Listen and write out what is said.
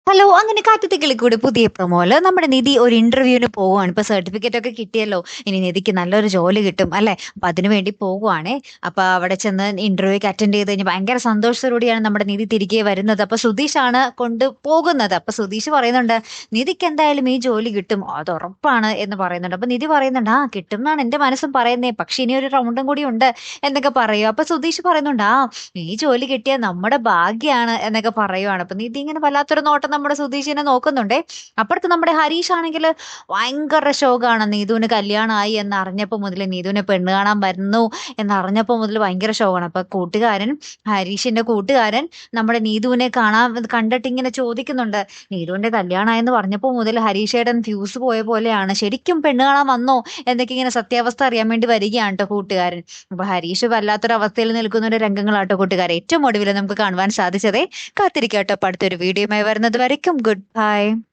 Hello! അങ്ങനെ കാറ്റത്തെ കിളിക്കൂട് പുതിയ പ്രൊമോല് നമ്മുടെ നിധി ഒരു ഇന്റർവ്യൂവിന് പോവുകയാണ്. ഇപ്പൊ സർട്ടിഫിക്കറ്റ് ഒക്കെ കിട്ടിയല്ലോ. ഇനി നിധിക്ക് നല്ലൊരു ജോലി കിട്ടും അല്ലെ? അപ്പൊ അതിനു വേണ്ടി പോകുവാണേ. അപ്പൊ അവിടെ ചെന്ന് ഇന്റർവ്യൂക്ക് അറ്റൻഡ് ചെയ്ത് കഴിഞ്ഞ് ഭയങ്കര സന്തോഷത്തോടുകൂടിയാണ് നമ്മുടെ നിധി തിരികെ വരുന്നത്. അപ്പൊ സുധീഷാണ് കൊണ്ട് പോകുന്നത്. അപ്പൊ സുധീഷ് പറയുന്നുണ്ട്, "നിധിക്ക് എന്തായാലും ഈ ജോലി കിട്ടും. അത് ഉറപ്പാണ്" എന്ന് പറയുന്നുണ്ട്. അപ്പൊ നിധി പറയുന്നുണ്ട്, "ആ കിട്ടും എന്നാണ് എന്റെ മനസ്സും പറയുന്നേ. പക്ഷെ ഇനി ഒരു റൗണ്ടും കൂടി ഉണ്ട്" എന്നൊക്കെ പറയും. അപ്പൊ സുധീഷ് പറയുന്നുണ്ട്, "ആ ഈ ജോലി കിട്ടിയാൽ നമ്മുടെ ഭാഗ്യാണ്" എന്നൊക്കെ പറയുവാണ്. അപ്പൊ നിധി ഇങ്ങനെ വല്ലാത്തൊരു നോട്ടം നമ്മുടെ സുധീഷിനെ നോക്കുന്നുണ്ടേ. അപ്പുറത്ത് നമ്മുടെ ഹരീഷ് ആണെങ്കിൽ ഭയങ്കര ശോകാണ്. നീതുവിന് കല്യാണമായി എന്നറിഞ്ഞപ്പോ മുതൽ, നീതുവിനെ പെണ്ണ് കാണാൻ വരുന്നു എന്നറിഞ്ഞപ്പോ മുതൽ ഭയങ്കര ശോകാണ്. അപ്പൊ ഹരീഷിന്റെ കൂട്ടുകാരൻ നമ്മുടെ നീതുവിനെ കണ്ടിട്ട് ഇങ്ങനെ ചോദിക്കുന്നുണ്ട്. നീതുവിന്റെ കല്യാണമായെന്ന് പറഞ്ഞപ്പോ മുതൽ ഹരീഷേട്ടൻ ഫ്യൂസ് പോയ പോലെയാണ്. ശരിക്കും പെണ്ണ് കാണാൻ വന്നോ എന്നൊക്കെ ഇങ്ങനെ സത്യാവസ്ഥ അറിയാൻ വേണ്ടി വരികയാണ് ട്ടോ കൂട്ടുകാരൻ. അപ്പൊ ഹരീഷ് വല്ലാത്തൊരു അവസ്ഥയിൽ നിൽക്കുന്ന ഒരു രംഗങ്ങളാട്ടോ കൂട്ടുകാരെ ഏറ്റവും ഒടുവിൽ നമുക്ക് കാണുവാൻ സാധിച്ചതേ. കാത്തിരിക്കാട്ടോ അപ്പൊ അടുത്തൊരു വീഡിയോയുമായി വരുന്നത് വരയ്ക്കും ഗുഡ് ബൈ.